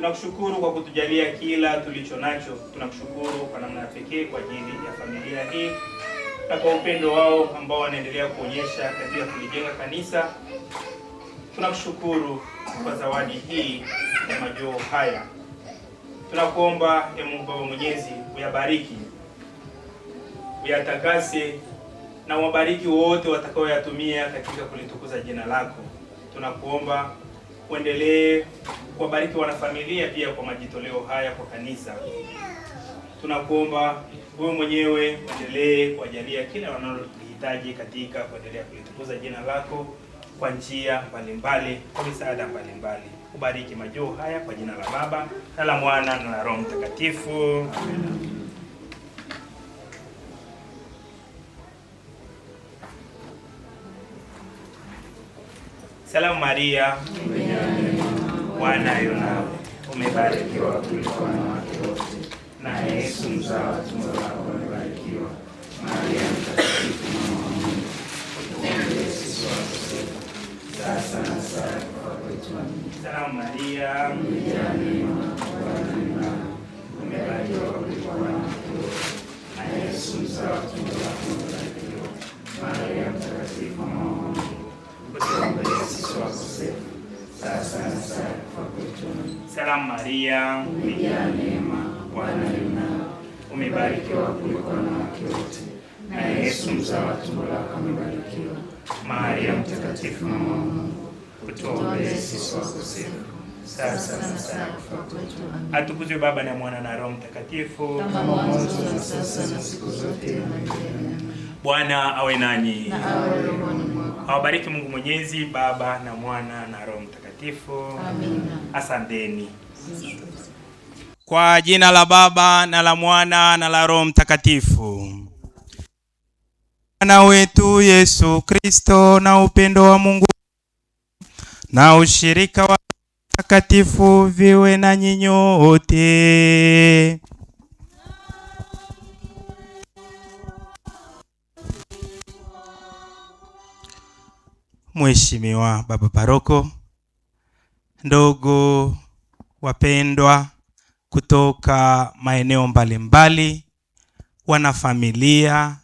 Tunakushukuru kwa kutujalia kila tulicho nacho. Tunakushukuru kwa namna pekee kwa ajili ya familia hii na kwa upendo wao ambao wanaendelea kuonyesha katika kulijenga kanisa. Tunakushukuru kwa zawadi hii ya majoo haya. Tunakuomba Mungu Baba Mwenyezi, uyabariki, uyatakase na wabariki wote watakaoyatumia katika kulitukuza jina lako. Tunakuomba uendelee kuwabariki wanafamilia pia kwa majitoleo haya kwa kanisa. Tunakuomba wewe mwenyewe uendelee kuwajalia kila wanalohitaji katika kuendelea kulitukuza jina lako kwa njia mbalimbali, kwa misaada mbalimbali. Ubariki majoo haya kwa jina la Baba na la Mwana na la Roho Mtakatifu. Amen. Salamu Maria, Bwana yu nawe, umebarikiwa kuliko wanawake wote, na Yesu mzao wa tumbo lako umebarikiwa. Maria mtakatifu, mama wa Mungu, utuombee sisi wakosefu, sasa na saa ya kufa kwetu. Amina. Salamu Maria, umejaa neema, Bwana yu nawe, umebarikiwa kuliko wanawake wote, na Yesu mzao wa tumbo lako umebarikiwa. Maria mtakatifu, mama wa Mungu, utuombee sisi wakosefu, sasa na saa ya kufa kwetu. Salamu Maria, umejaa neema, Bwana yu nawe, umebarikiwa kuliko wanawake wote, na Yesu mzao wa tumbo lako umebarikiwa. Maria mtakatifu, mama wa Mungu, utuombee sisi wakosefu, sasa na saa ya kufa kwetu. Atukuzwe Baba na Mwana na Roho Mtakatifu, kama mwanzo na sasa na siku zote na milele. Bwana awe nanyi. Na awe rohoni mwako. Awabariki Mungu Mwenyezi, Baba na Mwana na Roho Mtakatifu. Amina. Asanteni. Kwa jina la Baba na la Mwana na la Roho Mtakatifu. Bwana wetu Yesu Kristo na upendo wa Mungu na ushirika wa mtakatifu viwe na nyinyi wote. Mheshimiwa Baba Paroko, ndugu wapendwa kutoka maeneo mbalimbali, wanafamilia,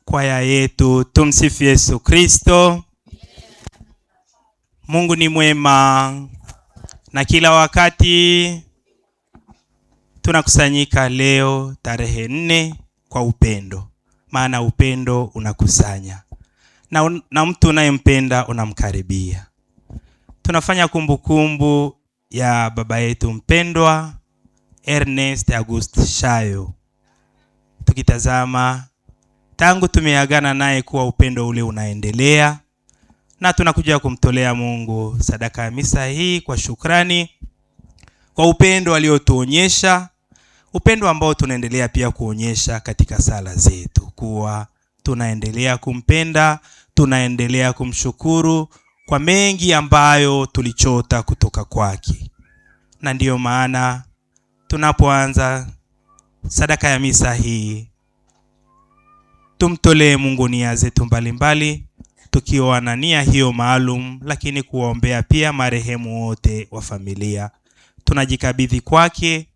kwaya yetu, tumsifu Yesu Kristo. Mungu ni mwema na kila wakati. Tunakusanyika leo tarehe 4 kwa upendo, maana upendo unakusanya na mtu unayempenda unamkaribia. Tunafanya kumbukumbu ya baba yetu mpendwa Ernest August Shayo, tukitazama tangu tumeagana naye kuwa upendo ule unaendelea, na tunakuja kumtolea Mungu sadaka ya misa hii kwa shukrani kwa upendo aliotuonyesha, upendo ambao tunaendelea pia kuonyesha katika sala zetu, kuwa tunaendelea kumpenda, tunaendelea kumshukuru kwa mengi ambayo tulichota kutoka kwake. Na ndiyo maana tunapoanza sadaka ya misa hii, tumtolee Mungu nia zetu mbalimbali, tukiwa na nia hiyo maalum, lakini kuombea pia marehemu wote wa familia. Tunajikabidhi kwake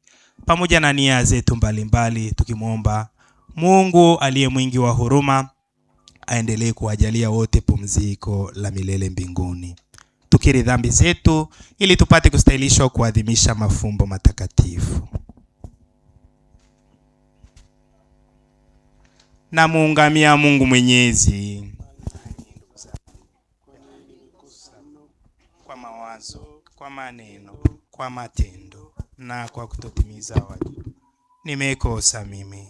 pamoja na nia zetu mbalimbali, tukimwomba Mungu aliye mwingi wa huruma aendelee kuwajalia wote pumziko la milele mbinguni. Tukiri dhambi zetu ili tupate kustahilishwa kuadhimisha mafumbo matakatifu. Na muungamia Mungu Mwenyezi kwa mawazo, kwa maneno, kwa matendo na kwa kutotimiza wajibu. Nimekosa mimi,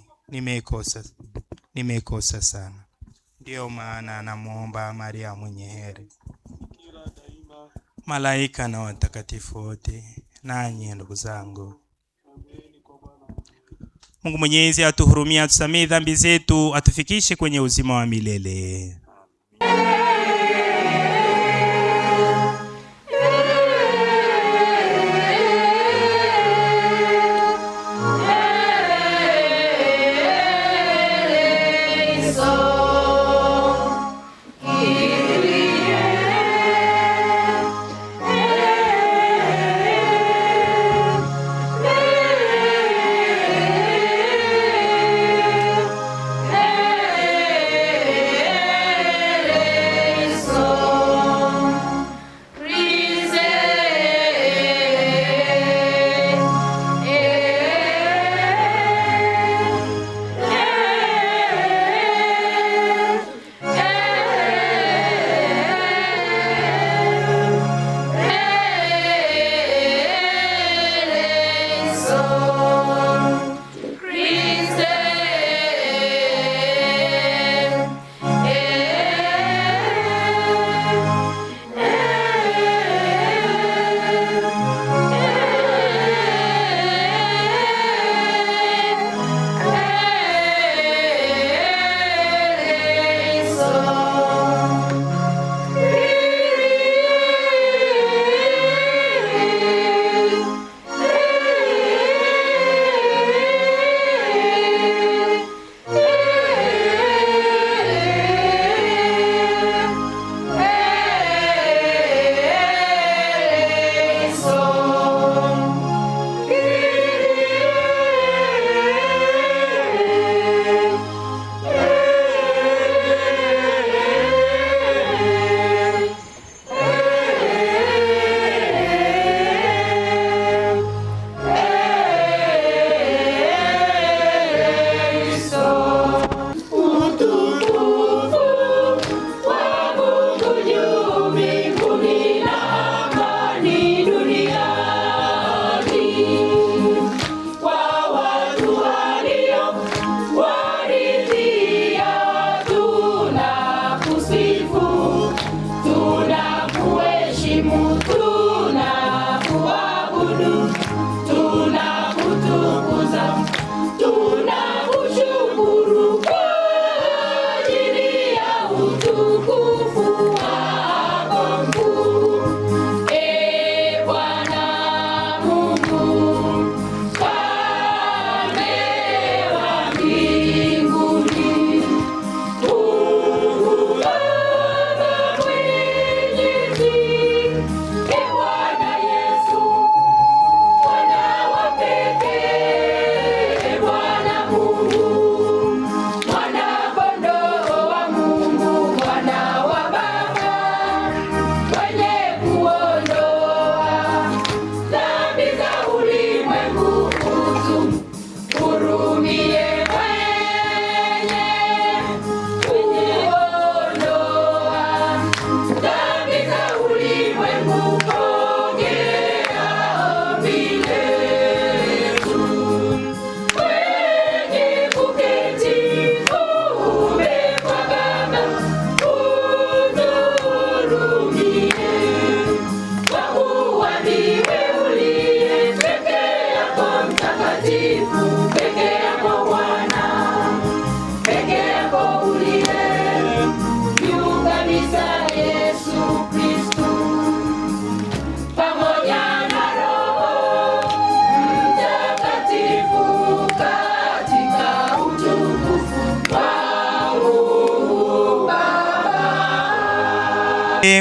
nimekosa sana. Ndio maana namuomba Maria mwenye heri, malaika na watakatifu wote, nanyi ndugu zangu. Mungu Mwenyezi atuhurumie, atusamehe dhambi zetu, atufikishe kwenye uzima wa milele.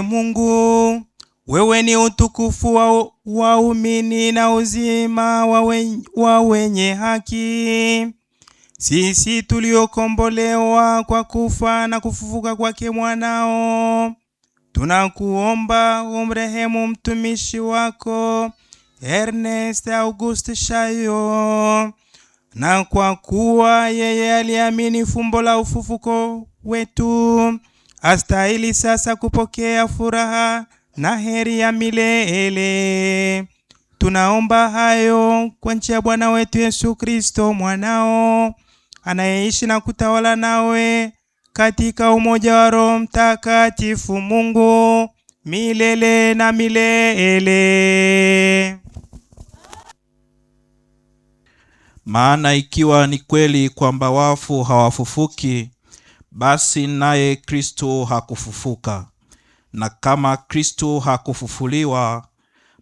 Mungu, wewe ni utukufu wa waumini na uzima wa wenye haki. Sisi tuliokombolewa kwa kufa na kufufuka kwake mwanao, tunakuomba umrehemu mtumishi wako Ernest August Shayo, na kwa kuwa yeye aliamini fumbo la ufufuko wetu, astahili sasa kupokea furaha na heri ya milele. Tunaomba hayo kwa njia ya Bwana wetu Yesu Kristo mwanao, anayeishi na kutawala nawe katika umoja wa Roho Mtakatifu, Mungu milele na milele. Maana ikiwa ni kweli kwamba wafu hawafufuki, basi naye Kristo hakufufuka. Na kama Kristo hakufufuliwa,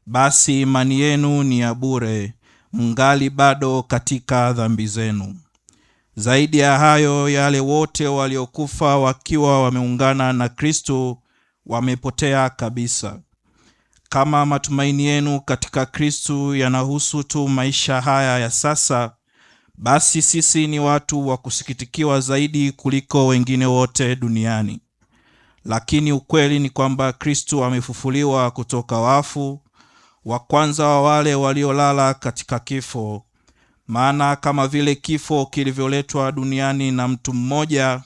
basi imani yenu ni ya bure, mngali bado katika dhambi zenu. Zaidi ya hayo, yale wote waliokufa wakiwa wameungana na Kristo wamepotea kabisa. Kama matumaini yenu katika Kristo yanahusu tu maisha haya ya sasa, basi sisi ni watu wa kusikitikiwa zaidi kuliko wengine wote duniani. Lakini ukweli ni kwamba Kristo amefufuliwa kutoka wafu, wa kwanza wa wale waliolala katika kifo. Maana kama vile kifo kilivyoletwa duniani na mtu mmoja,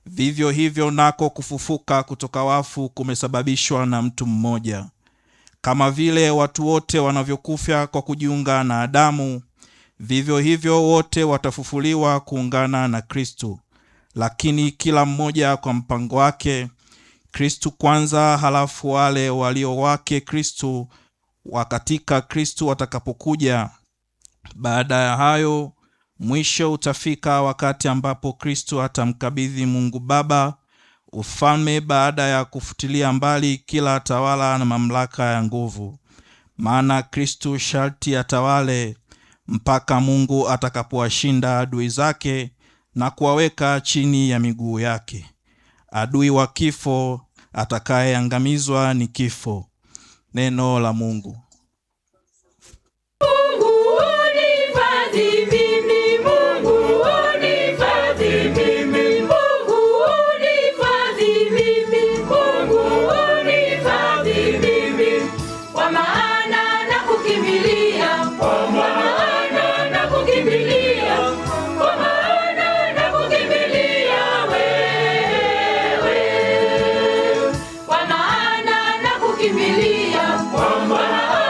vivyo hivyo nako kufufuka kutoka wafu kumesababishwa na mtu mmoja. Kama vile watu wote wanavyokufa kwa kujiunga na Adamu, vivyo hivyo wote watafufuliwa kuungana na Kristo. Lakini kila mmoja kwa mpango wake, Kristo kwanza, halafu wale walio wake Kristo wakatika Kristo watakapokuja. Baada ya hayo, mwisho utafika wakati ambapo Kristo atamkabidhi Mungu Baba ufalme baada ya kufutilia mbali kila tawala na mamlaka ya nguvu. Maana Kristo sharti atawale mpaka Mungu atakapowashinda adui zake na kuwaweka chini ya miguu yake. Adui wa kifo atakayeangamizwa ni kifo. Neno la Mungu. Kimbilia kwa maana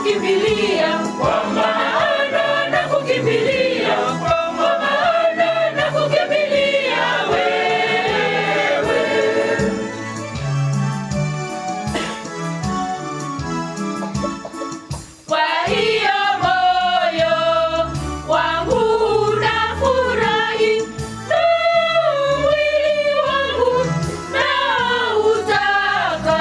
kukimbilia, kwa maana nakukimbilia, kwa maana nakukimbilia wewe. Kwa hiyo moyo wangu unafurahi, na mwili wangu nautaka,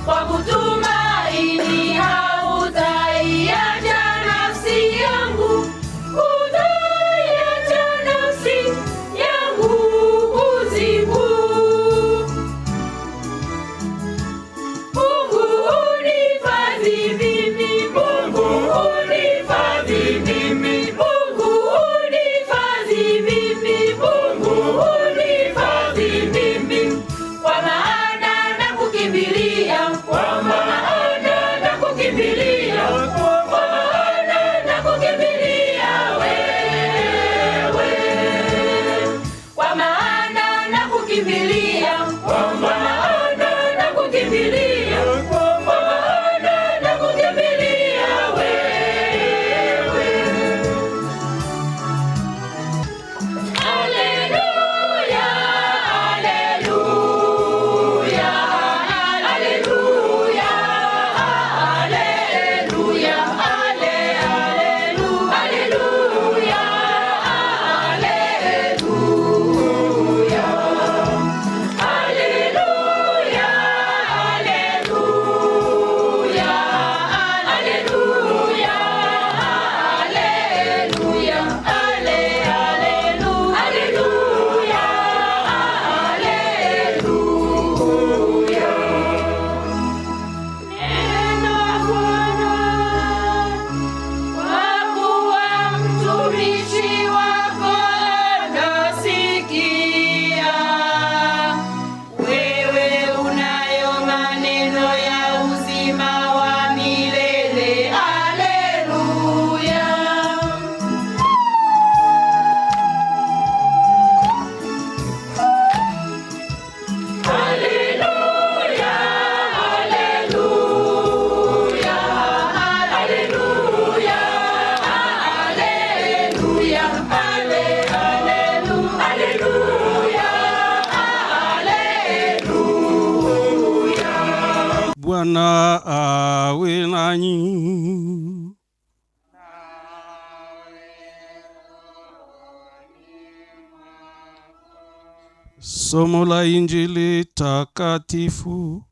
kwa kutumaini hautaiacha nafsi yangu, hutaiacha nafsi yangu kuzimu. Mungu unihifadhi mimi, Mungu unihifadhi mimi, Mungu unihifadhi mimi, Mungu unihifadhi mimi, kwa maana nakukimbilia, kwa maana nakukimbilia, kwa maana nakukimbilia wewe, kwa maana nakukimbilia, kwa maana nakukimbilia, kwa maana nakukimbilia wewe. Haleluya, haleluya, haleluya, haleluya, haleluya, haleluya. Haleluya, haleluya, haleluya, haleluya, haleluya. Neno Bwana, kwa kuwa mtumishi wako anasikia. Wewe unayo maneno ya uzima wa milele. Haleluya. Haleluya, haleluya, haleluya, haleluya, haleluya. Bwana awe nanyi. Somo la Injili takatifu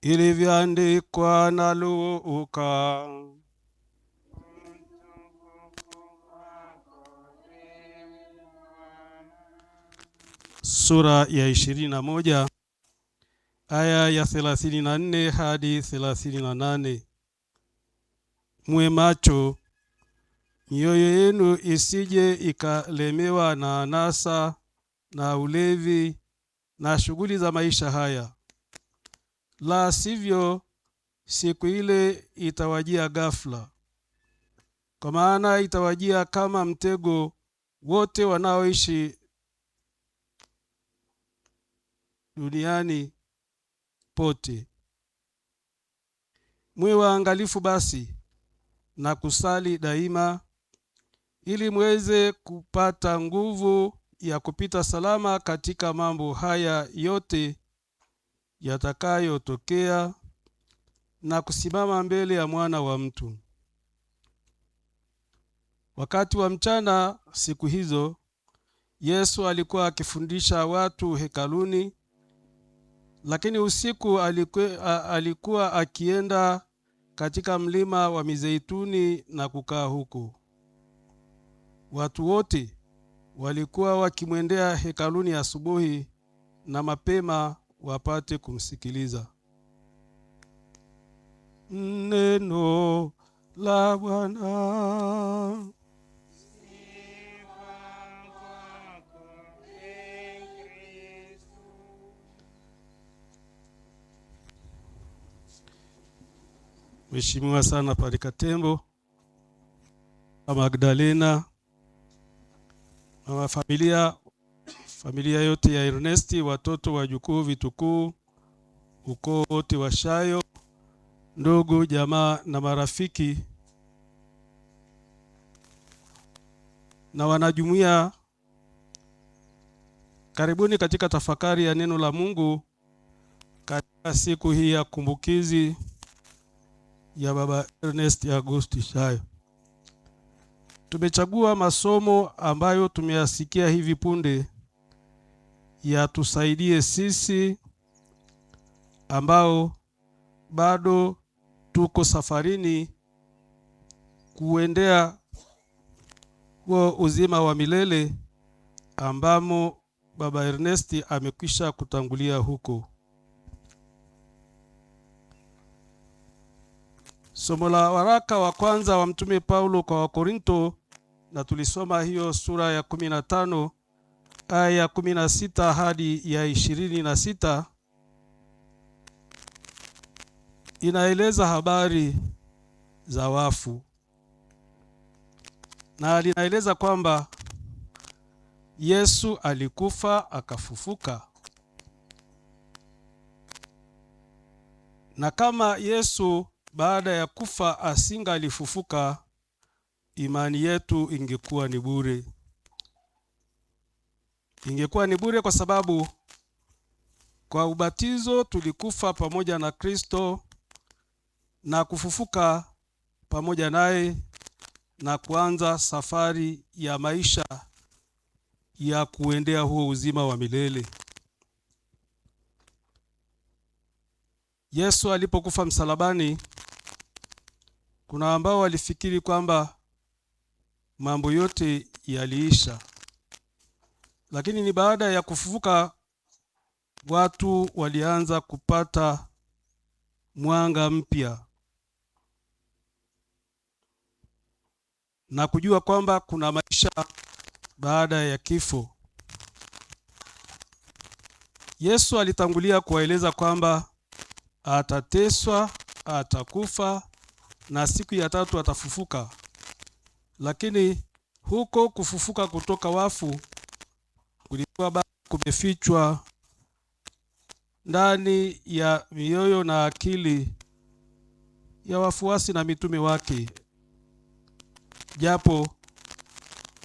ilivyoandikwa na Luka. Sura ya 21 aya ya 34 hadi 38. Mwe macho, mioyo yenu isije ikalemewa na anasa na ulevi na shughuli za maisha haya, la sivyo siku ile itawajia ghafla, kwa maana itawajia kama mtego wote wanaoishi duniani pote. Mwe waangalifu basi na kusali daima, ili mweze kupata nguvu ya kupita salama katika mambo haya yote yatakayotokea na kusimama mbele ya Mwana wa Mtu. Wakati wa mchana siku hizo, Yesu alikuwa akifundisha watu hekaluni, lakini usiku alikuwa akienda katika mlima wa Mizeituni na kukaa huko. Watu wote walikuwa wakimwendea hekaluni asubuhi na mapema wapate kumsikiliza. Neno la Bwana. Mheshimiwa sana Padre Katembo, Magdalena, na familia yote ya Ernesti, watoto wajukuu vitukuu, ukoo wote wa Shayo ndugu, jamaa na marafiki na wanajumuiya, karibuni katika tafakari ya neno la Mungu katika siku hii ya kumbukizi ya Baba Ernest August Shayo. Tumechagua masomo ambayo tumeyasikia hivi punde yatusaidie sisi ambao bado tuko safarini kuendea huo uzima wa milele ambamo Baba Ernest amekwisha kutangulia huko. Somo la waraka wa kwanza wa Mtume Paulo kwa Wakorinto, na tulisoma hiyo sura ya 15 aya ya 16 hadi ya 26, inaeleza habari za wafu, na linaeleza kwamba Yesu alikufa akafufuka, na kama Yesu baada ya kufa asinga alifufuka, imani yetu ingekuwa ni bure. Ingekuwa ni bure kwa sababu kwa ubatizo tulikufa pamoja na Kristo na kufufuka pamoja naye na kuanza safari ya maisha ya kuendea huo uzima wa milele. Yesu alipokufa msalabani, kuna ambao walifikiri kwamba mambo yote yaliisha, lakini ni baada ya kufufuka watu walianza kupata mwanga mpya na kujua kwamba kuna maisha baada ya kifo. Yesu alitangulia kuwaeleza kwamba atateswa, atakufa na siku ya tatu atafufuka. Lakini huko kufufuka kutoka wafu kulikuwa bado kumefichwa ndani ya mioyo na akili ya wafuasi na mitume wake, japo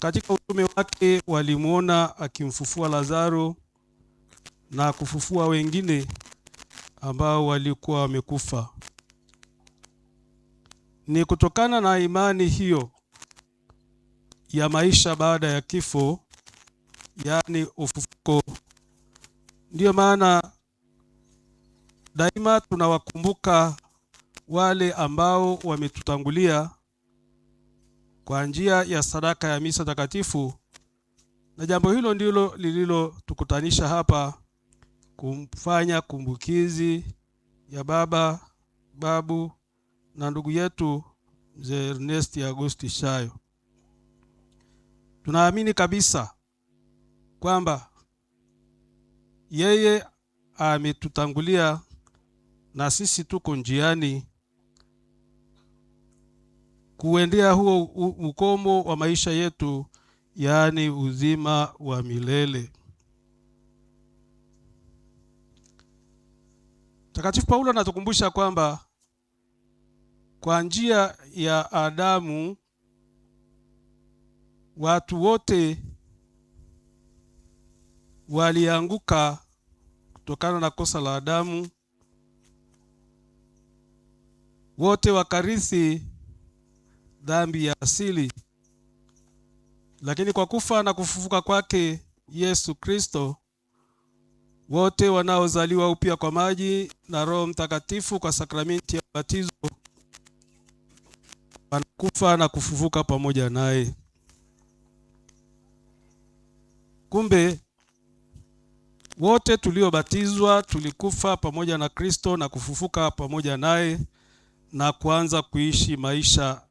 katika utume wake walimuona akimfufua Lazaro na kufufua wengine ambao walikuwa wamekufa. Ni kutokana na imani hiyo ya maisha baada ya kifo, yani ufufuko, ndiyo maana daima tunawakumbuka wale ambao wametutangulia kwa njia ya sadaka ya misa takatifu, na jambo hilo ndilo lililotukutanisha hapa kumfanya kumbukizi ya babu na ndugu yetu Mzee Ernest August Shayo. Tunaamini kabisa kwamba yeye ametutangulia na sisi tuko njiani kuendea huo ukomo wa maisha yetu, yaani uzima wa milele. Mtakatifu Paulo anatukumbusha kwamba kwa njia ya Adamu watu wote walianguka kutokana na kosa la Adamu, wote wakarithi dhambi ya asili. Lakini kwa kufa na kufufuka kwake Yesu Kristo, wote wanaozaliwa upya kwa maji na Roho Mtakatifu kwa sakramenti ya batizo wanakufa na kufufuka pamoja naye. Kumbe wote tuliobatizwa tulikufa pamoja na Kristo na kufufuka pamoja naye na kuanza kuishi maisha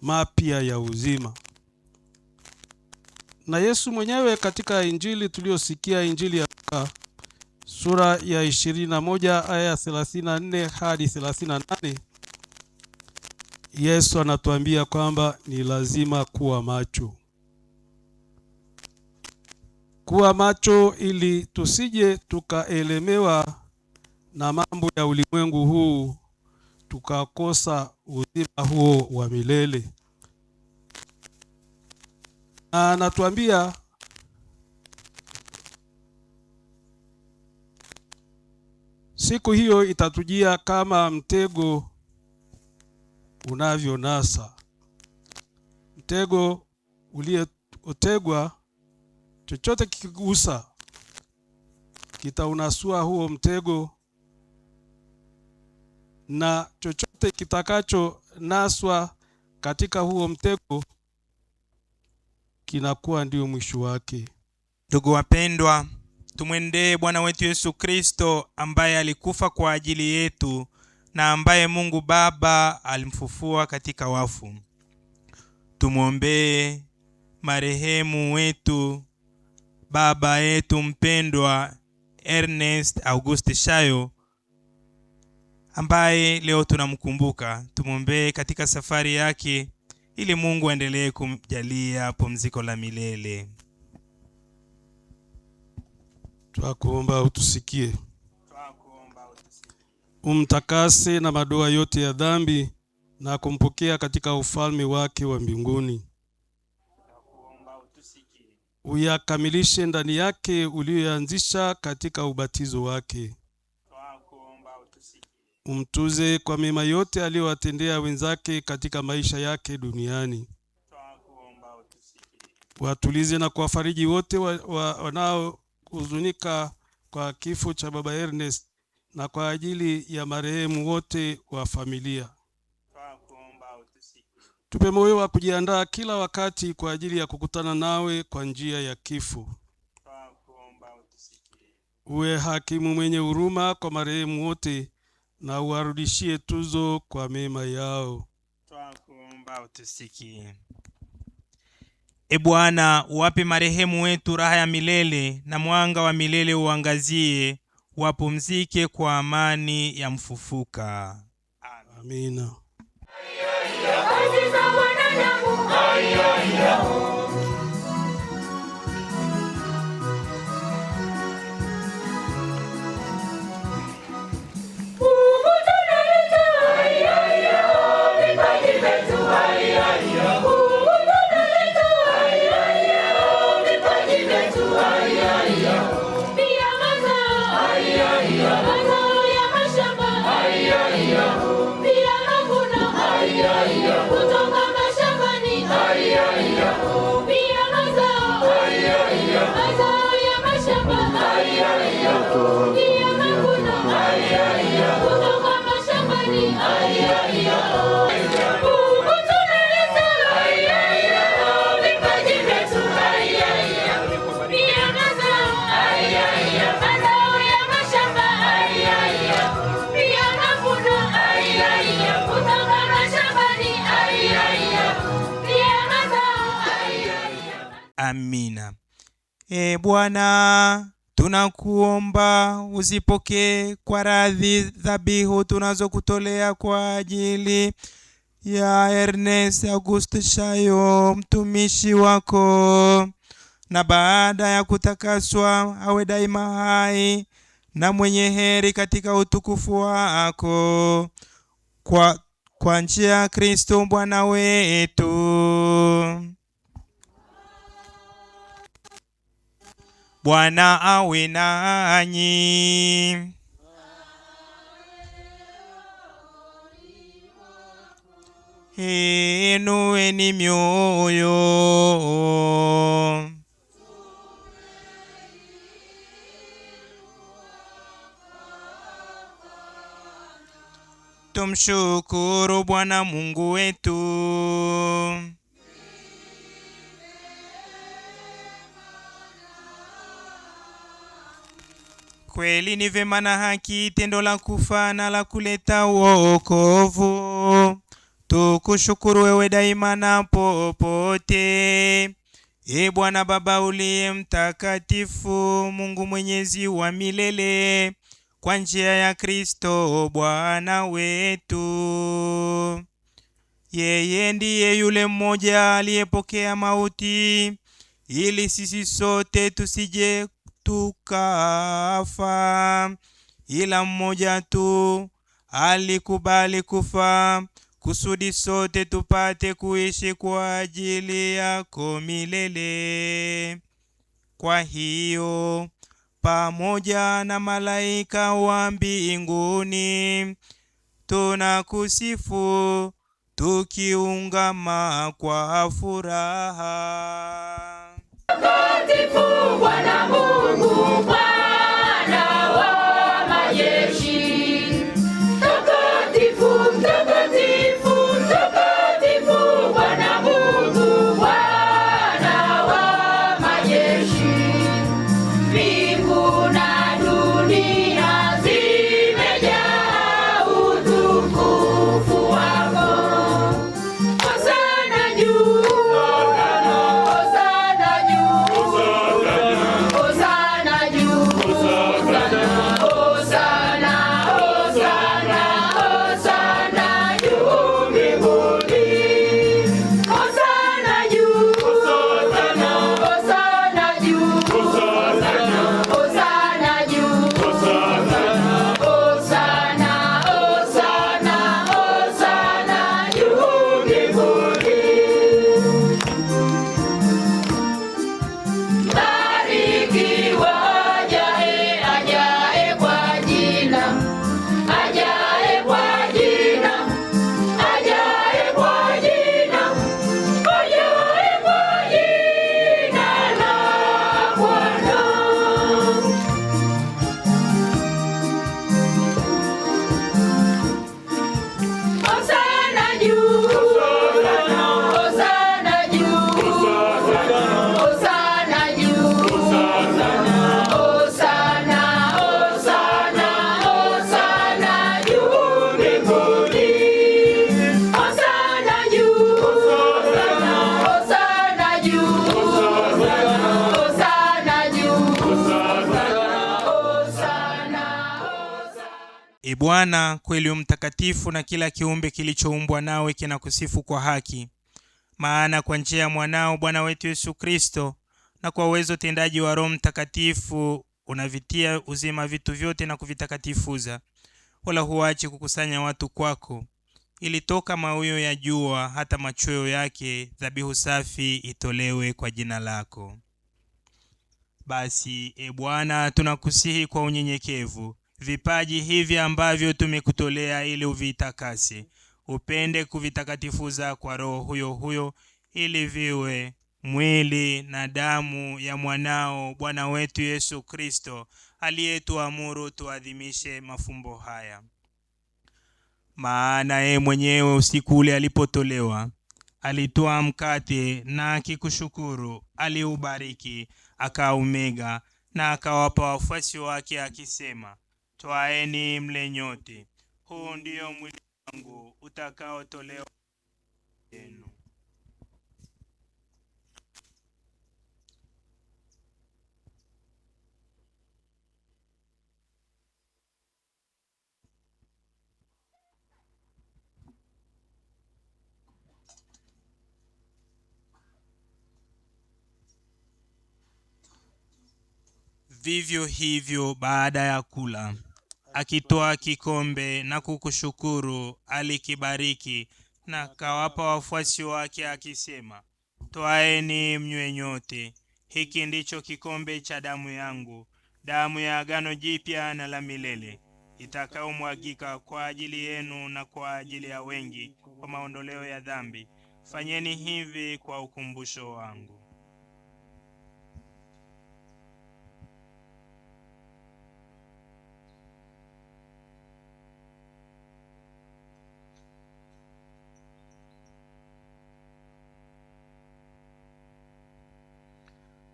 mapya ya uzima. Na Yesu mwenyewe katika Injili tuliyosikia, Injili ya Luka sura ya 21 aya 34 hadi 38, Yesu anatuambia kwamba ni lazima kuwa macho. Kuwa macho ili tusije tukaelemewa na mambo ya ulimwengu huu tukakosa uzima huo wa milele. Na anatuambia siku hiyo itatujia kama mtego unavyonasa. Mtego uliotegwa, chochote kikigusa kitaunasua huo mtego, na chochote kitakacho naswa katika huo mtego kinakuwa ndio mwisho wake. Ndugu wapendwa, tumwendee Bwana wetu Yesu Kristo ambaye alikufa kwa ajili yetu na ambaye Mungu Baba alimfufua katika wafu. Tumuombee marehemu wetu baba yetu mpendwa Ernest Auguste Shayo ambaye leo tunamkumbuka. Tumuombee katika safari yake ili Mungu aendelee kumjalia pumziko la milele. Twakuomba utusikie. Umtakase na madoa yote ya dhambi na kumpokea katika ufalme wake wa mbinguni. Uyakamilishe ndani yake ulioanzisha katika ubatizo wake. Umtuze kwa mema yote aliyowatendea wenzake katika maisha yake duniani. Watulize na kuwafariji wote wanaohuzunika kwa kifo cha baba Ernest na kwa ajili ya marehemu wote wa familia. Tupe moyo wa kujiandaa kila wakati kwa ajili ya kukutana nawe kwa njia ya kifo. Uwe hakimu mwenye huruma kwa marehemu wote na uwarudishie tuzo kwa mema yao. Twakuomba utusikie. E Bwana, uwape marehemu wetu raha ya milele na mwanga wa milele uangazie, wapumzike kwa amani ya mfufuka. Amina. Amina. E Bwana, tunakuomba uzipokee kwa radhi dhabihu tunazokutolea kwa ajili ya Ernest Auguste Shayo mtumishi wako, na baada ya kutakaswa awe daima hai na mwenye heri katika utukufu wako kwa njia ya Kristo Bwana wetu. Bwana awe nanyi. Inueni mioyo. Tumshukuru Bwana Mungu wetu. Kweli ni vema na haki, tendo la kufa na la kuleta wokovu. Tukushukuru wewe daima na popote, e Bwana Baba uliye mtakatifu, Mungu mwenyezi wa milele, kwa njia ya Kristo Bwana wetu. Yeye ndiye yule mmoja aliyepokea mauti, ili sisi sote tusije tukafa. ila mmoja tu alikubali kufa kusudi sote tupate kuishi kwa ajili yako milele. Kwa hiyo pamoja na malaika wa mbinguni tunakusifu tukiungama kwa furaha. Mtakatifu Bwana Mungu, Bwana wa majeshi. Mtakatifu, mtakatifu, mtakatifu Bwana Mungu, Bwana wa majeshi. Mbingu na dunia zimejaa utukufu wako. Hosana juu, hosana juu, hosana juu, hosana, hosana, hosana juu mbinguni. Hosana juu, hosana juu, hosana juu, hosana, hosana, hosana juu mbinguni. Barikiwa ajaye, ajaye kwa jina, ajaye kwa jina, ajaye kwa jina, ajaye kwa jina la Bwana. Hosana juu, hosana juu, hosana juu, hosana, hosana, hosana juu mbinguni. Hosana juu, hosana juu, hosana juu, hosana. E Bwana, kweli mtakatifu, na kila kiumbe kilichoumbwa nawe kinakusifu kwa haki. Maana kwa njia ya mwanao Bwana wetu Yesu Kristo, na kwa uwezo tendaji wa Roho Mtakatifu, unavitia uzima vitu vyote na kuvitakatifuza, wala huachi kukusanya watu kwako, ili toka mawio ya jua hata machweo yake dhabihu safi itolewe kwa jina lako. Basi e Bwana, tunakusihi kwa unyenyekevu vipaji hivi ambavyo tumekutolea ili uvitakase, upende kuvitakatifuza kwa Roho huyo huyo, ili viwe mwili na damu ya mwanao Bwana wetu Yesu Kristo, aliyetuamuru tuadhimishe mafumbo haya. Maana yeye mwenyewe usiku ule alipotolewa, alitoa mkate na akikushukuru, aliubariki, akaumega na akawapa wafuasi wake akisema, twaeni mle nyote, huu ndio mwili wangu utakaotolewa yenu. Vivyo hivyo baada ya kula, akitoa kikombe na kukushukuru, alikibariki na akawapa wafuasi wake akisema, twaeni mnywe nyote, hiki ndicho kikombe cha damu yangu, damu ya agano jipya na la milele, itakaomwagika kwa ajili yenu na kwa ajili ya wengi kwa maondoleo ya dhambi. Fanyeni hivi kwa ukumbusho wangu.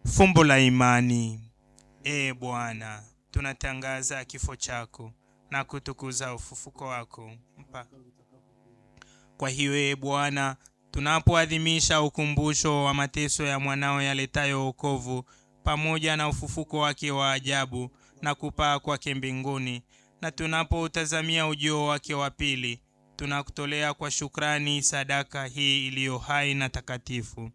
Fumbo la imani. Ee Bwana, tunatangaza kifo chako na kutukuza ufufuko wako. Kwa hiyo ee Bwana, tunapoadhimisha ukumbusho wa mateso ya mwanao yaletayo wokovu, pamoja na ufufuko wake wa ajabu na kupaa kwake mbinguni, na tunapoutazamia ujio wake wa pili, tunakutolea kwa shukrani sadaka hii iliyo hai na takatifu.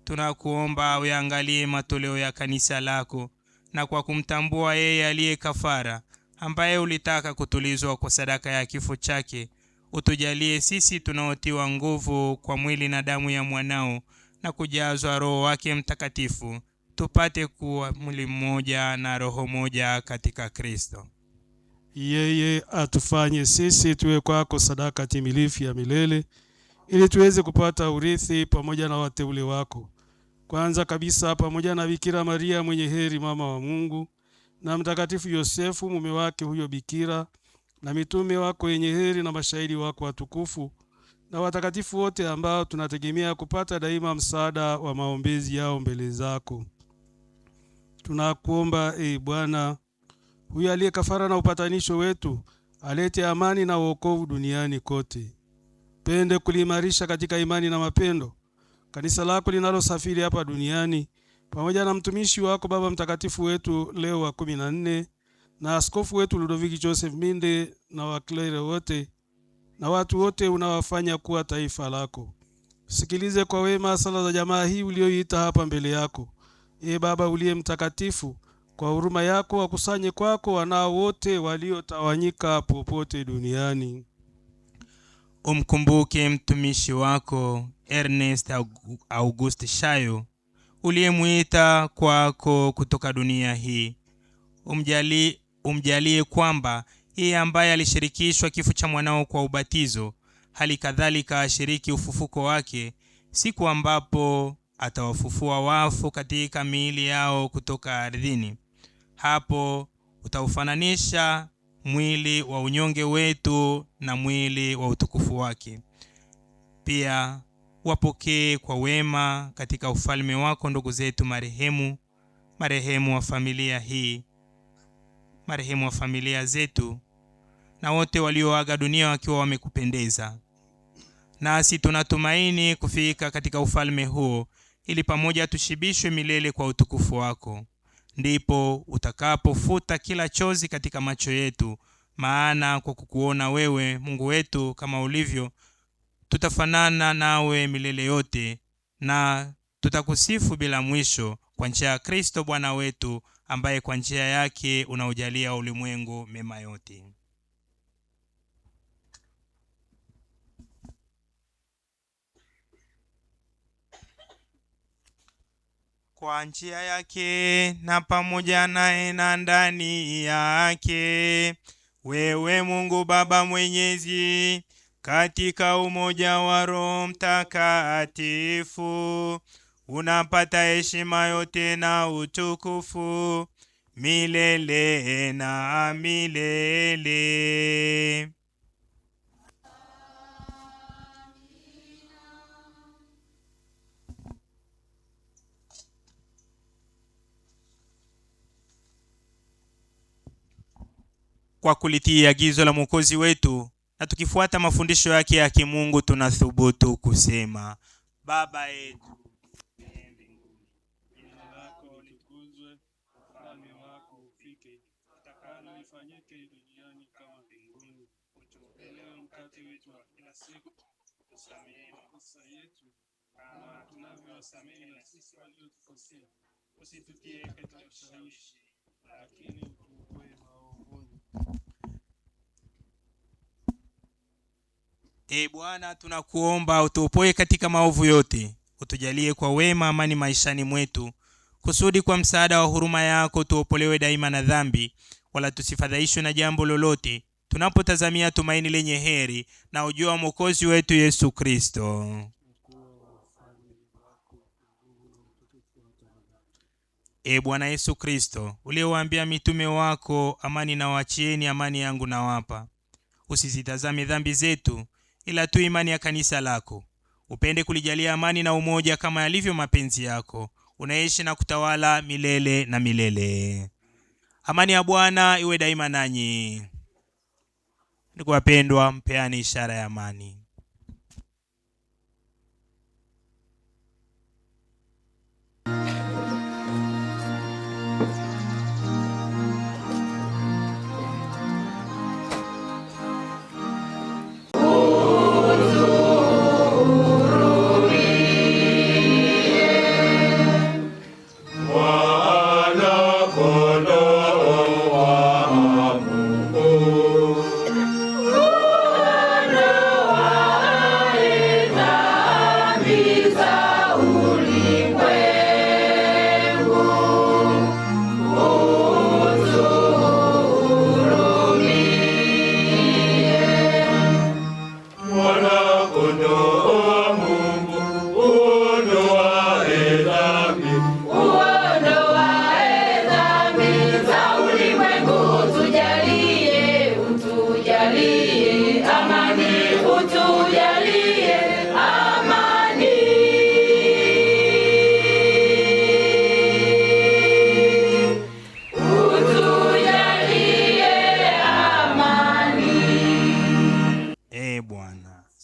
Tunakuomba uangalie matoleo ya kanisa lako, na kwa kumtambua yeye aliye kafara, ambaye ulitaka kutulizwa kwa sadaka ya kifo chake, utujalie sisi tunaotiwa nguvu kwa mwili na damu ya mwanao na kujazwa Roho wake Mtakatifu, tupate kuwa mwili mmoja na roho moja katika Kristo. Yeye atufanye sisi tuwe kwako sadaka timilifu ya milele, ili tuweze kupata urithi pamoja na wateule wako. Kwanza kabisa pamoja na Bikira Maria mwenye heri, mama wa Mungu, na Mtakatifu Yosefu mume wake huyo bikira, na mitume wako yenye heri na mashahidi wako watukufu, na watakatifu wote ambao tunategemea kupata daima msaada wa maombezi yao mbele zako. Tunakuomba Bwana, huyu aliye kafara na upatanisho wetu, alete amani na wokovu duniani kote. Pende kuliimarisha katika imani na mapendo kanisa lako linalosafiri hapa duniani, pamoja na mtumishi wako Baba Mtakatifu wetu Leo wa 14 na askofu wetu Ludovick Joseph Minde na waklere wote na watu wote unawafanya kuwa taifa lako. Sikilize kwa wema sala za jamaa hii ulioita hapa mbele yako. Baba uliye mtakatifu, kwa huruma yako wakusanye kwako wanao wote waliotawanyika popote duniani. Umkumbuke mtumishi wako Ernest Auguste Shayo uliyemuita kwako kutoka dunia hii. Umjalie kwamba yeye ambaye alishirikishwa kifo cha mwanao kwa ubatizo, hali kadhalika ashiriki ufufuko wake siku ambapo atawafufua wafu katika miili yao kutoka ardhini. Hapo utaufananisha mwili wa unyonge wetu na mwili wa utukufu wake. Pia wapokee kwa wema katika ufalme wako ndugu zetu marehemu wa familia hii, marehemu wa familia zetu, na wote walioaga dunia wakiwa wamekupendeza. Nasi tunatumaini kufika katika ufalme huo, ili pamoja tushibishwe milele kwa utukufu wako. Ndipo utakapofuta kila chozi katika macho yetu, maana kwa kukuona wewe Mungu wetu kama ulivyo, tutafanana nawe milele yote, na tutakusifu bila mwisho kwa njia ya Kristo Bwana wetu, ambaye kwa njia yake unaujalia ulimwengu mema yote. Kwa njia yake na pamoja naye na ndani yake, wewe Mungu Baba Mwenyezi, katika umoja wa Roho Mtakatifu, unapata heshima yote na utukufu milele na milele. Kwa kulitii agizo la Mwokozi wetu na tukifuata mafundisho yake ya kimungu, tunathubutu kusema: Baba yetu uliye mbinguni, jina lako litukuzwe, ufalme wako ufike, utakalo lifanyike duniani kama mbinguni. Utupe leo mkate wetu wa kila siku, tusamehe makosa yetu kama tunavyowasamehe na sisi waliotukosea, usitutie katika ushawishi, lakini utuokoe maovuni. Bwana, tunakuomba utuopoe katika maovu yote, utujalie kwa wema amani maishani mwetu, kusudi kwa msaada wa huruma yako tuopolewe daima na dhambi, wala tusifadhaishwe na jambo lolote, tunapotazamia tumaini lenye heri na ujio wa Mwokozi wetu Yesu Kristo. Bwana Yesu Kristo, uliyewaambia mitume wako, amani na waachieni, amani yangu nawapa, usizitazame dhambi zetu, ila tu imani ya kanisa lako. Upende kulijalia amani na umoja kama yalivyo mapenzi yako, unaishi na kutawala milele na milele. Amani ya Bwana iwe daima nanyi. Ndugu wapendwa, mpeane ishara ya amani. Mwana kondoo wa Mungu.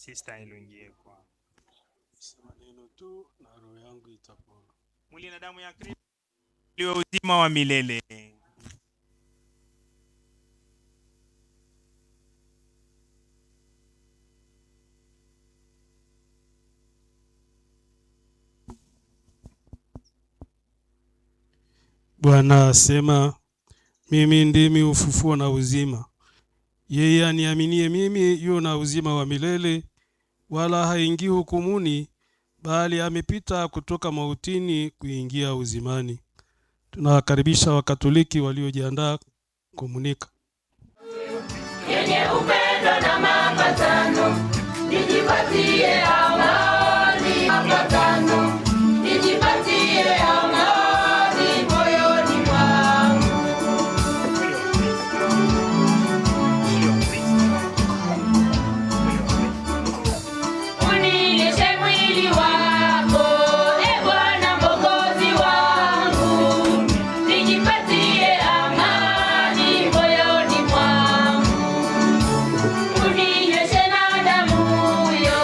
sistahili uingie kwa Sema neno tu na roho yangu itapona. mwili na damu ya Kristo liwe uzima wa milele. Bwana asema, mimi ndimi ufufuo na uzima. Yeye aniaminie mimi yu na uzima wa milele, wala haingii hukumuni, bali amepita kutoka mautini kuingia uzimani. Tunawakaribisha Wakatoliki waliojiandaa komunika. yenye upendo na mapatano, nijipatie amani. Mapatano, nijipatie amani moyoni mwangu. Unilishe mwili wako, e Bwana Mwokozi wangu, nijipatie amani moyoni mwangu. Uninyweshe na damu yo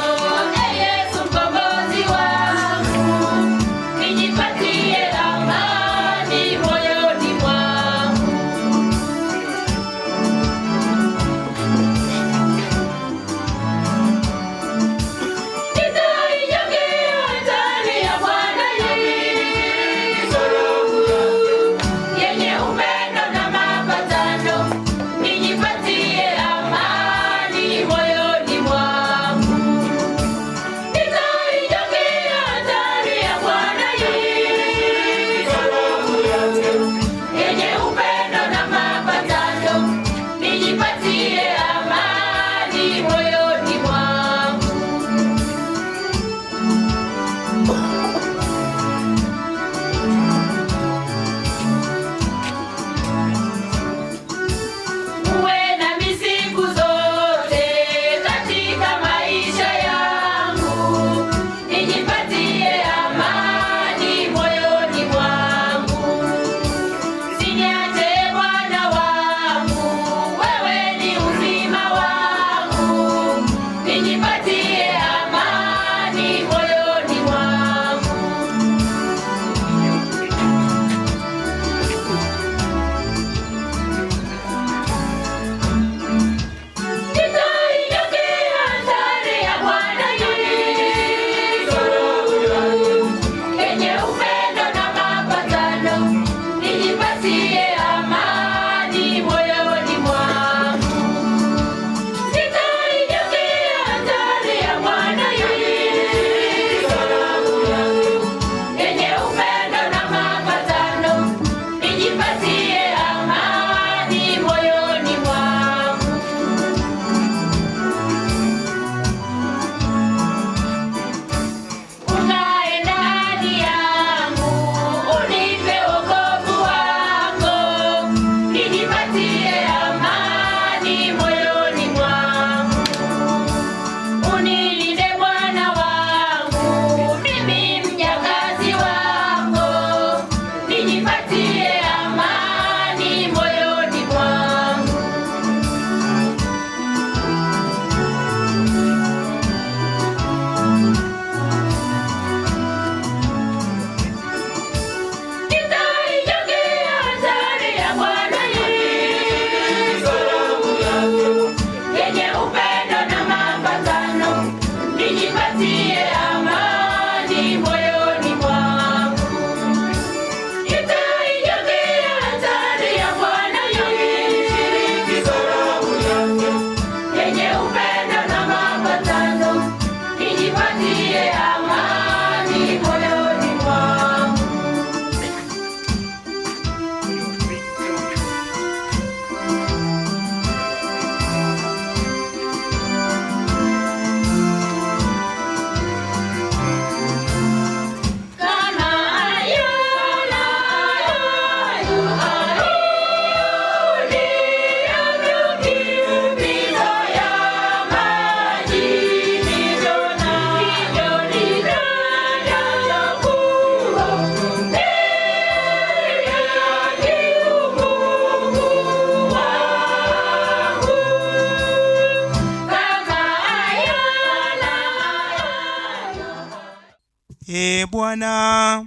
Bwana,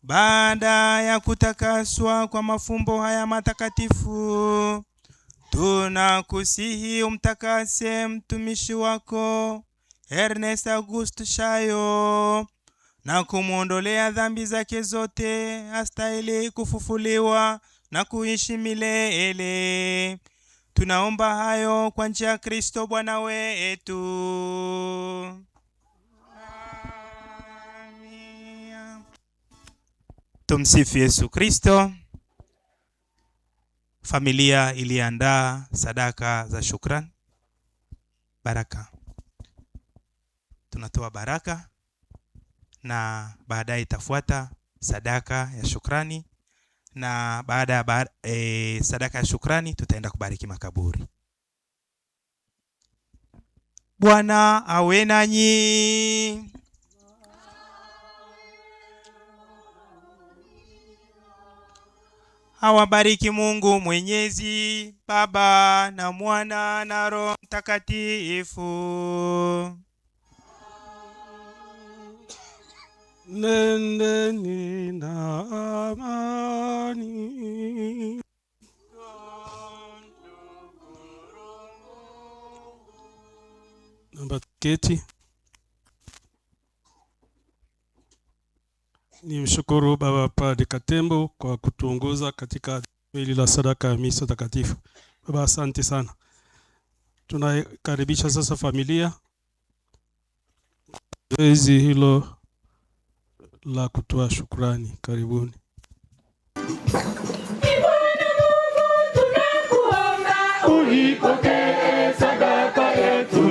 baada ya kutakaswa kwa mafumbo haya matakatifu, tunakusihi umtakase mtumishi wako Ernest August Shayo na kumuondolea dhambi zake zote, astahili kufufuliwa na kuishi milele. Tunaomba hayo kwa njia ya Kristo Bwana wetu. Amina. Tumsifu Yesu Kristo. Familia iliandaa sadaka za shukrani. Baraka. Tunatoa baraka na baadaye itafuata sadaka ya shukrani, na baada ya sadaka ya shukrani tutaenda kubariki makaburi. Bwana awe nanyi. Awabariki Mungu Mwenyezi, Baba na Mwana na Roho Mtakatifu. Nendeni na amani. Naomba tuketi. Nimshukuru Baba Padre Katembo kwa kutuongoza katika hili la sadaka ya misa takatifu. Baba, asante sana. Tunakaribisha sasa familia zoezi hilo la kutoa shukrani. Karibuni. Uipokee sadaka yetu,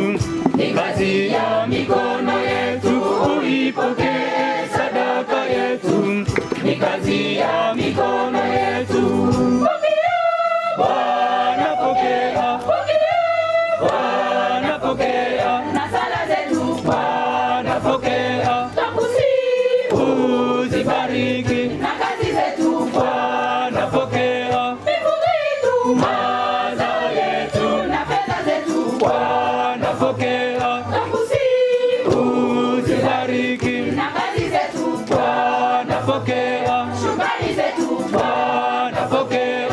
ni kazi ya mikono yetu. Uipokee sadaka yetu, ni kazi ya mikono yetu. Bwana pokea, Bwana pokea, na sala zetu Bwana pokea. Tukusifu, uzibariki, na kazi zetu Bwana pokea. Mifugo yetu, mazao yetu, na fedha zetu Bwana pokea. Tukusifu, uzibariki, na kazi zetu Bwana pokea. Shukrani zetu Bwana pokea.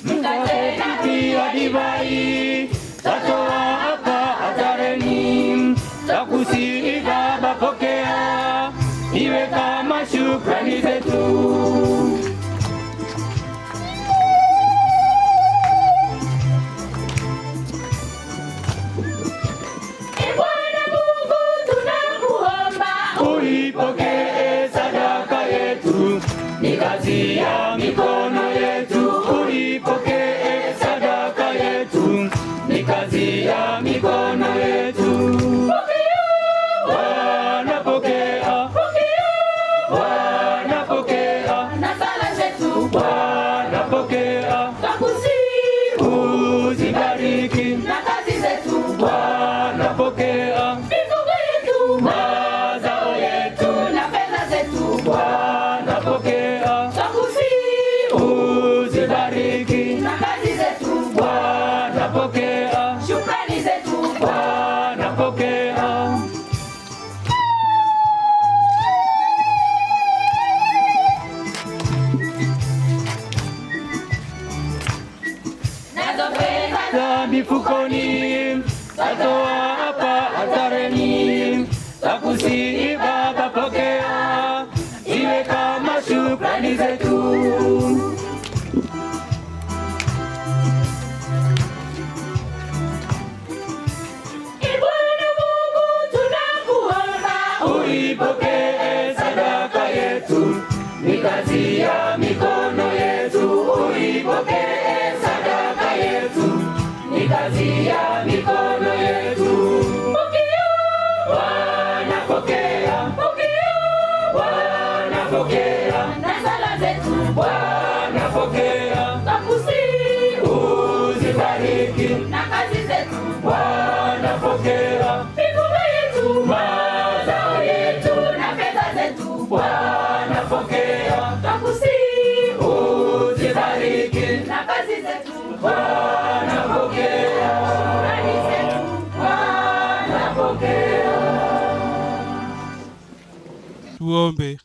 Mkate na pia divai tatoa hapa altareni. Takusihi Baba pokea, iwe kama shukrani zetu. Bwana Mungu tunakuomba, uipokee sadaka yetu, ni kazi ya mikono yetu. Uipokee sadaka yetu, ni kazi ya mikono yetu. Bwana pokea, Bwana pokea, na sala zetu Bwana pokea. Tukusifu, uzibariki, na kazi zetu Bwana pokea. Mifugo yetu, mazao yetu, na fedha zetu Bwana pokea. Tukusifu, uzibariki, na kazi zetu Bwana pokea. Shukrani zetu Bwana pokea. Nazo fedha za mifukoni tatoa hapa altareni. Takusihi Baba pokea, iwe kama shukrani zetu. Bwana Mungu tunakuomba, uipokee sadaka yetu, ni kazi ya mikono yetu. Uipokee sadaka yetu, ni kazi ya mikono yetu. Bwana pokea, Bwana pokea, na sala zetu Bwana pokea. Tukusifu, uzibariki, na kazi zetu Bwana pokea. Mifugo yetu, mazao yetu, na fedha zetu Bwana pokea. Tukusifu, uzibariki, na kazi zetu Bwana pokea. Shukrani zetu Bwana pokea. Tuombe.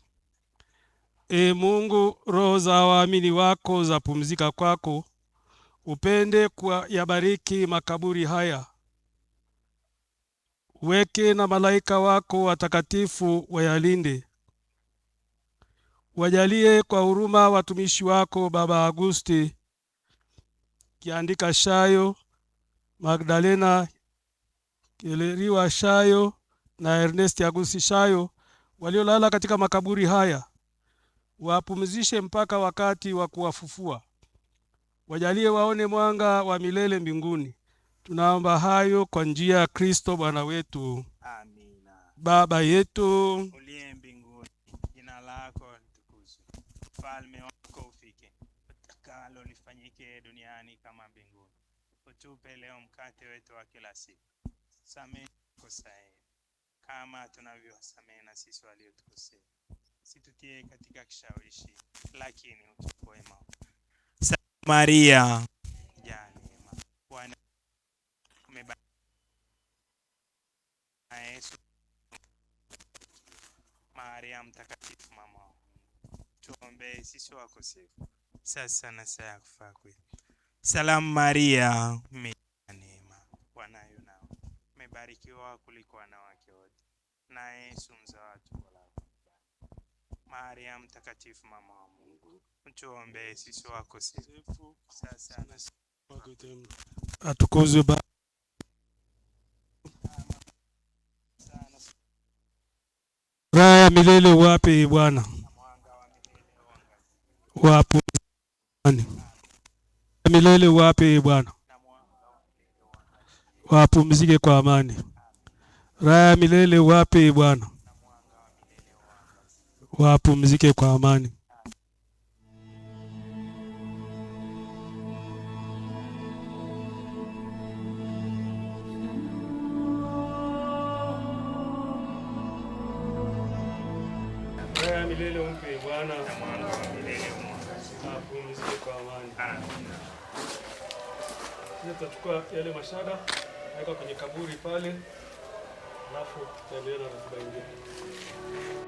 E Mungu, roho za waamini wako za pumzika kwako, upende kuyabariki makaburi haya. Weke na malaika wako watakatifu wayalinde. Wajalie kwa huruma watumishi wako Baba Agusti Kiandika Shayo, Magdalena Keleriwa Shayo na Ernest Agusti Shayo waliolala katika makaburi haya. Wapumzishe mpaka wakati wa kuwafufua. Wajalie waone mwanga wa milele mbinguni. Tunaomba hayo kwa njia ya Kristo Bwana wetu. Amina. Baba yetu Uliye mbinguni, jina lako litukuzwe. Ufalme wako ufike. Utakalo lifanyike duniani kama mbinguni. Utupe leo mkate wetu wa kila siku. Samehe makosa yetu kama tunavyowasamehe na sisi waliotukosea. Situtie katika kishawishi, lakini utuokoe maovu. Maria, jaa neema, Bwana umebarikiwa na Yesu. Maria mtakatifu, mama wa Mungu, tuombee sisi wakosefu, sasa na saa ya kufa kwetu. Salamu Maria, umejaa neema, Bwana yu nawe, umebarikiwa kuliko wanawake wote, na Yesu mzao wa tumbo lako. Maria mtakatifu, mama wa Mungu, tuombee sisi wakosefu, sasa na saa ya kufa kwetu. atukuzwe Baba. Raha ya milele wape Bwana. Wapumzike milele wape Bwana. Wapumzike kwa amani. Raha ya milele wape Bwana. Wapumzike kwa amani. Raha ya milele umpe Bwana. Wapumzike kwa amani. Tutachukua yale mashada naweka kwenye kaburi pale, alafu tutaendelea na ratiba nyingine.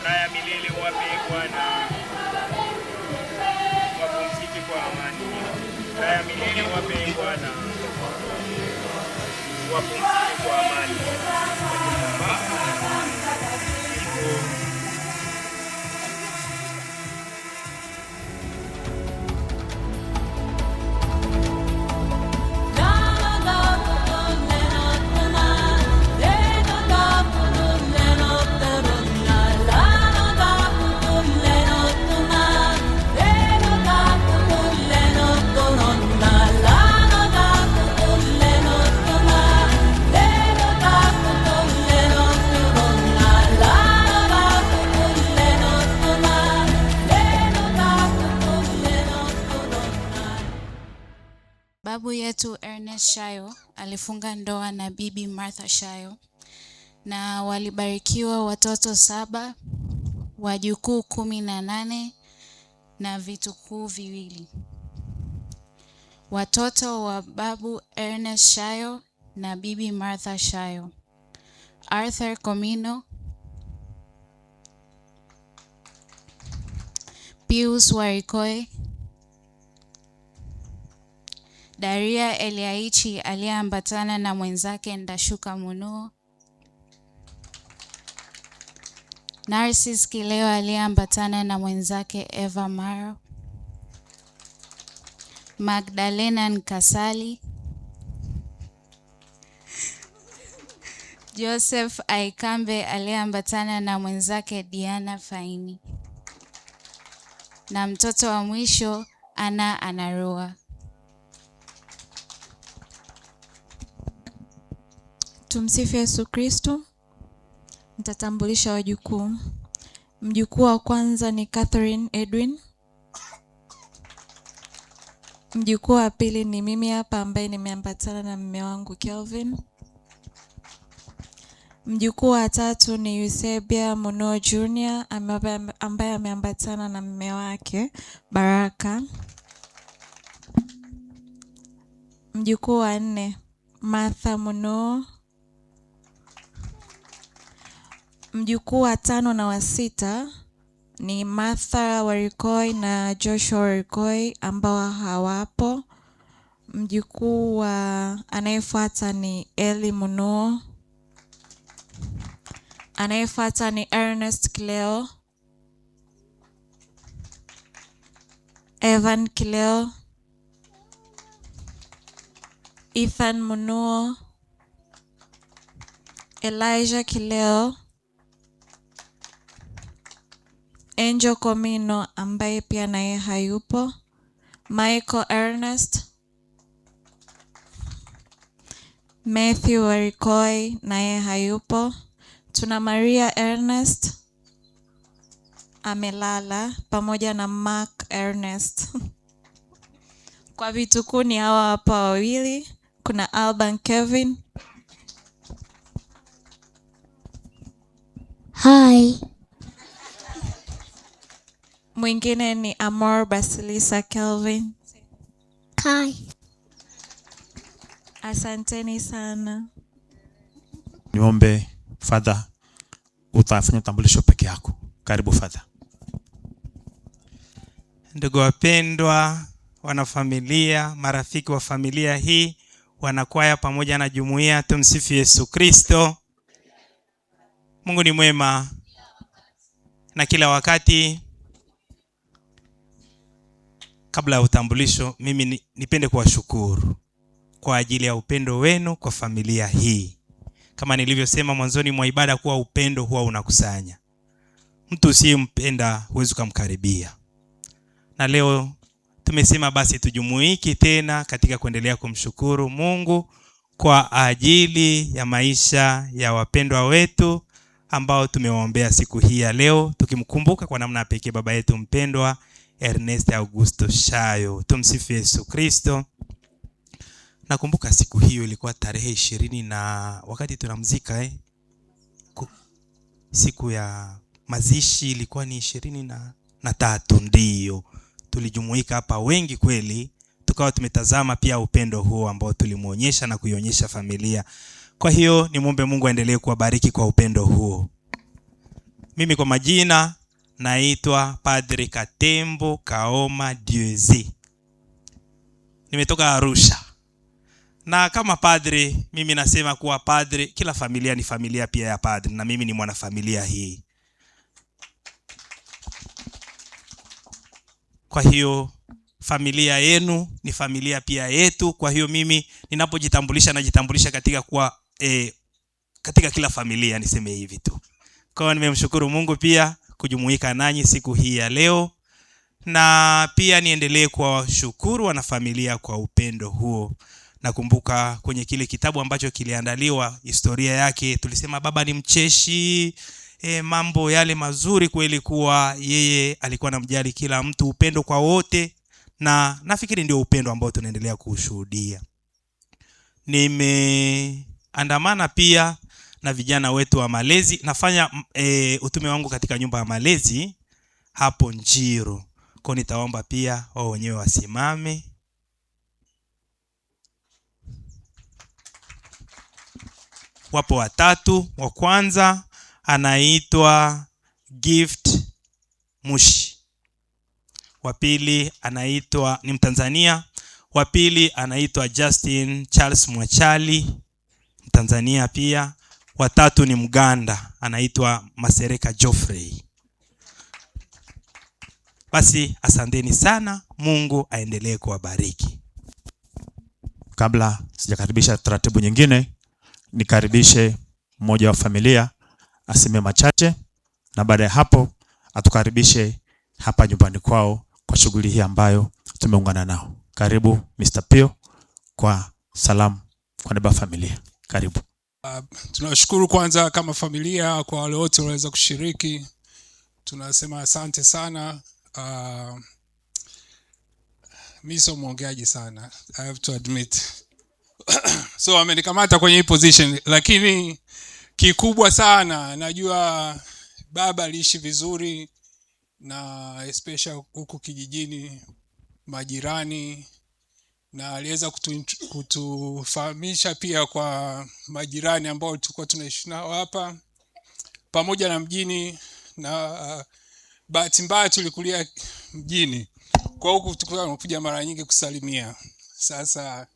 Raha milele wape Bwana, wapumzike kwa amani. Raha milele wape Bwana, wapumzike kwa amani. Babu yetu Ernest Shayo alifunga ndoa na Bibi Martha Shayo na walibarikiwa watoto 7, wajukuu 18 na vitukuu 2. Watoto wa Babu Ernest Shayo na Bibi Martha Shayo: Arthur Komino, Pius Warikoi, Daria Eliaichi aliyeambatana na mwenzake Ndashuka Munuo, Narcis Kileo aliyeambatana na mwenzake Eva Maro, Magdalena Nkasali, Joseph Aikambe aliyeambatana na mwenzake Diana Faini, na mtoto wa mwisho Ana Anarua. Tumsifu Yesu Kristo. Nitatambulisha wajukuu. Mjukuu wa kwanza ni Catherine Edwin. Mjukuu wa pili ni mimi hapa ambaye nimeambatana na mume wangu Kelvin. Mjukuu wa tatu ni Eusebia Munuo Jr. ambaye ameambatana na mume wake Baraka. Mjukuu wa 4 Martha Munuo. Mjukuu wa 5 na wa 6 ni Martha Warikoi na Joshua Warikoi ambao hawapo. Mjukuu wa anayefuata ni Eli Munuo. Anayefuata ni Ernest Kileo, Evan Kileo, Ethan Munuo, Elijah Kileo, Angel Komino ambaye pia naye hayupo, Michael Ernest, Matthew Warikoi naye hayupo. Tuna Maria Ernest amelala pamoja na Mark Ernest. Kwa vitukuu ni hawa hapa wawili. Kuna Alban Kevin. Hi. Mwingine ni Amor Basilisa Kelvin. Hi. Asanteni sana. Niombe Father, utafanya utambulisho peke yako. Karibu Father. Ndugu wapendwa, wanafamilia, marafiki wa familia hii, wanakwaya pamoja na jumuiya, tumsifu Yesu Kristo. Mungu ni mwema na kila wakati. Kabla ya utambulisho, mimi nipende kuwashukuru kwa ajili ya upendo wenu kwa familia hii. Kama nilivyosema mwanzoni mwa ibada kuwa upendo huwa unakusanya. Mtu usiyempenda huwezi kumkaribia. Na leo tumesema basi tujumuike tena katika kuendelea kumshukuru Mungu kwa ajili ya maisha ya wapendwa wetu ambao tumewaombea siku hii ya leo, tukimkumbuka kwa namna pekee baba yetu mpendwa Ernest Augusto Shayo. Tumsifu Yesu Kristo. Nakumbuka siku hiyo ilikuwa tarehe 20 na wakati tunamzika siku ya mazishi ilikuwa ni 23, ndio tulijumuika hapa wengi kweli, tukawa tumetazama pia upendo huo ambao tulimuonyesha na kuionyesha familia. Kwa hiyo nimwombe Mungu aendelee kuwabariki kwa upendo huo. Mimi kwa majina naitwa Padre Katembo Kaoma Dieuze. Nimetoka Arusha. Na kama padre, mimi nasema kuwa padre, kila familia ni familia pia ya padre, na mimi ni mwanafamilia hii. Kwa hiyo familia yenu ni familia pia yetu. Kwa hiyo mimi ninapojitambulisha najitambulisha katika kuwa katika kila familia, niseme hivi tu. Kwa hiyo nimemshukuru Mungu pia kujumuika nanyi siku hii ya leo, na pia niendelee kuwashukuru wanafamilia kwa upendo huo. Nakumbuka kwenye kile kitabu ambacho kiliandaliwa historia yake, tulisema baba ni mcheshi, mambo yale mazuri kweli, kuwa yeye alikuwa anamjali kila mtu, upendo kwa wote, na nafikiri ndio upendo ambao tunaendelea kushuhudia. Nimeandamana pia na vijana wetu wa malezi. Nafanya utume wangu katika nyumba ya malezi hapo Njiro. Kwa nitaomba pia wao wenyewe wasimame. Wapo watatu. Wa kwanza anaitwa Gift Mushi. Wa pili anaitwa, ni Mtanzania. Wa pili anaitwa Justin Charles Mwachali, Mtanzania pia. Wa tatu ni Mganda, anaitwa Masereka Geoffrey. Basi asanteni sana, Mungu aendelee kuwabariki. Kabla sijakaribisha taratibu nyingine, nikaribishe mmoja wa familia aseme machache, na baada ya hapo atukaribishe hapa nyumbani kwao kwa shughuli hii ambayo tumeungana nao. Karibu Mr. Pio kwa salamu kwa niaba ya familia. Karibu. Tunashukuru kwanza kama familia kwa wale wote walioweza kushiriki. Tunasema asante sana. Mimi sio mwongeaji sana, I have to admit. So amenikamata kwenye hii position, lakini kikubwa sana najua baba aliishi vizuri, na especially huku kijijini, majirani, na aliweza kutufahamisha pia kwa majirani ambao tulikuwa tunaishi nao hapa pamoja na mjini. Na bahati mbaya tulikulia mjini, kwa huku tulikuwa tunakuja mara nyingi kusalimia. Sasa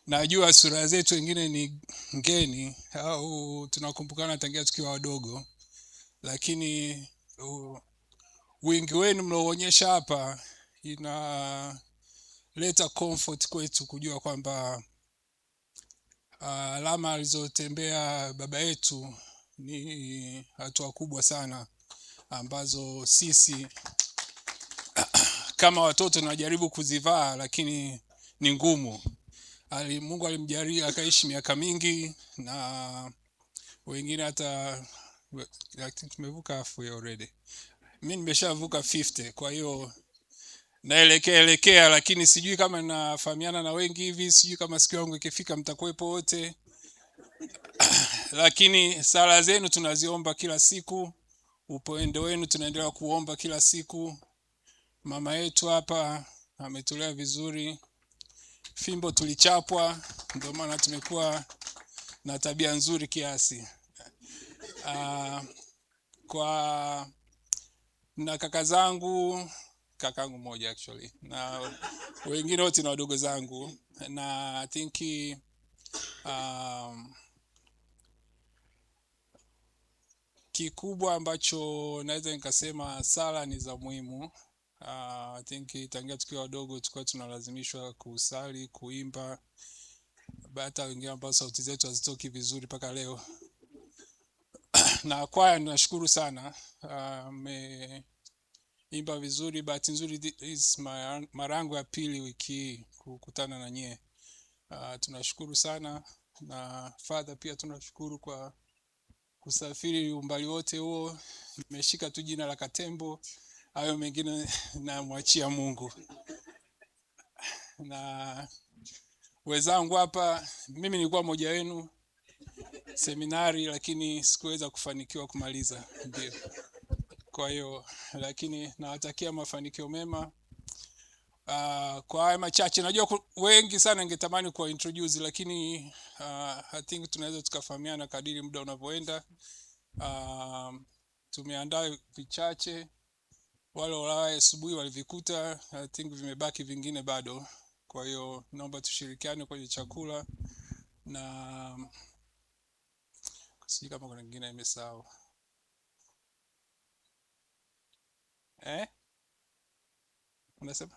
najua sura zetu wengine ni ngeni au tunakumbukana tangia tukiwa wadogo, lakini wingi wenu mnaoonyesha hapa inaleta comfort kwetu kujua kwamba alama alizotembea baba yetu ni hatua kubwa sana ambazo sisi kama watoto tunajaribu kuzivaa, lakini ni ngumu. Mungu alimjalia akaishi miaka mingi, na wengine hata tumevuka half already. Mimi nimeshavuka 50, kwa hiyo naelekea, lakini sijui kama nafahamiana na wengi hivi, sijui kama siku yangu ikifika mtakuwepo wote. Lakini sala zenu tunaziomba kila siku, upendo wenu tunaendelea kuomba kila siku. Mama yetu hapa ametulea vizuri, fimbo tulichapwa, ndio maana tumekuwa na tabia nzuri kiasi. Kwa na kakangu mmoja actually, na wengine wote na wadogo zangu, na I think kikubwa ambacho naweza nikasema sala ni za muhimu. I think tangia tukiwa wadogo tulikuwa tunalazimishwa kusali, kuimba, hata wengine ambao sauti zetu hazitoki vizuri mpaka leo. Na kwaya nashukuru sana, imba vizuri. Bahati nzuri is mara yangu ya pili wiki kukutana na nyie. Tunashukuru sana, na Father pia tunashukuru kwa kusafiri umbali wote huo. Nimeshika tu jina la Katembo, hayo mengine namwachia Mungu. Na wenzangu hapa, mimi nilikuwa mmoja wenu seminari, lakini sikuweza kufanikiwa kumaliza, ndio. Kwa hiyo lakini nawatakia mafanikio mema. Kwa haya machache, najua wengi sana ningetamani kuwa introduce, lakini I think tunaweza tukafahamiana kadiri muda unavyoenda. tumeandaa vichache. Wale walao asubuhi walivikuta, I think vimebaki vingine bado. Kwa hiyo naomba tushirikiane kwenye chakula, na sijui kama kuna nyingine nimesahau. Unasema?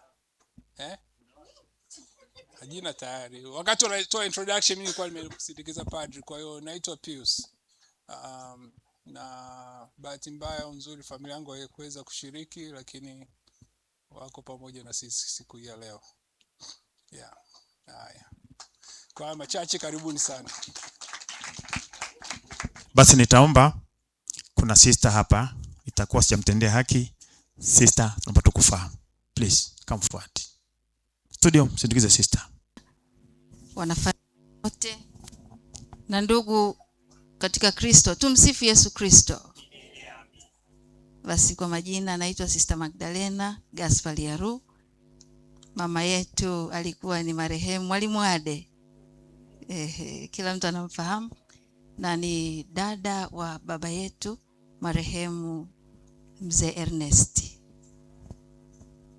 Jina tayari. Wakati unatoa introduction mimi nilikuwa nimekusindikiza padri, kwa hiyo naitwa Pius. Na bahati mbaya nzuri familia yangu haikuweza kushiriki, lakini wako pamoja na sisi siku hii ya leo. Haya. Kwa machache, karibuni sana. Basi nitaomba, kuna sister hapa, itakuwa sijamtendea haki. Sister, naomba tukufahamu. Please, come forward. Studio, msindikize sister. Wanafanya wote na ndugu katika Kristo, tumsifu Yesu Kristo. Basi kwa majina naitwa Sister Magdalena Gaspar Yaru. Mama yetu alikuwa ni marehemu Mwalimu Ade. Kila mtu anamfahamu, na ni dada wa baba yetu marehemu Mzee Ernest.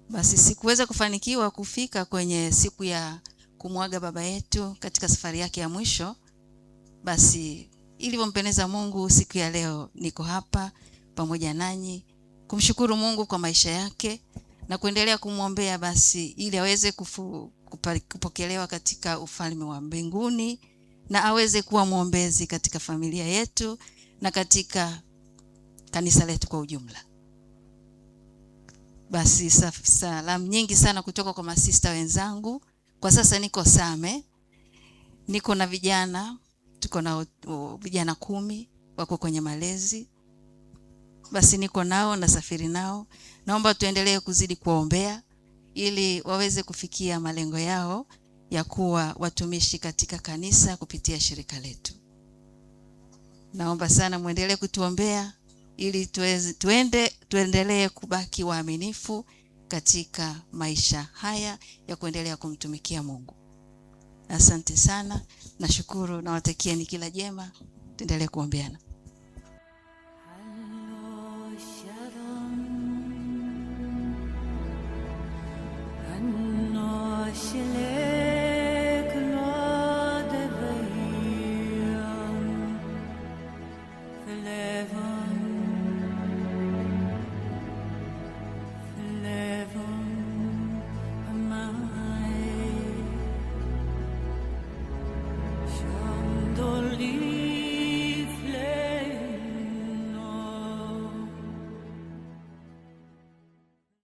Basi sikuweza kufanikiwa kufika kwenye siku ya kumwaga baba yetu katika safari yake ya mwisho. Basi ilivyompendeza Mungu, siku ya leo niko hapa pamoja nanyi kumshukuru Mungu kwa maisha yake na kuendelea kumwombea basi ili aweze kupokelewa katika ufalme wa mbinguni na aweze kuwa mwombezi katika familia yetu na katika kanisa letu kwa ujumla. Basi salamu nyingi sana kutoka kwa masista wenzangu. Kwa sasa niko Same, niko na vijana, tuko na vijana 10 wako kwenye malezi. Basi niko nao na safiri nao. Naomba tuendelee kuzidi kuombea ili waweze kufikia malengo yao ya kuwa watumishi katika kanisa kupitia shirika letu. Naomba sana muendelee kutuombea ili tuendelee kubaki waaminifu katika maisha haya ya kuendelea kumtumikia Mungu. Asante sana, nashukuru, nawatakieni kila jema, tuendelee kuombeana.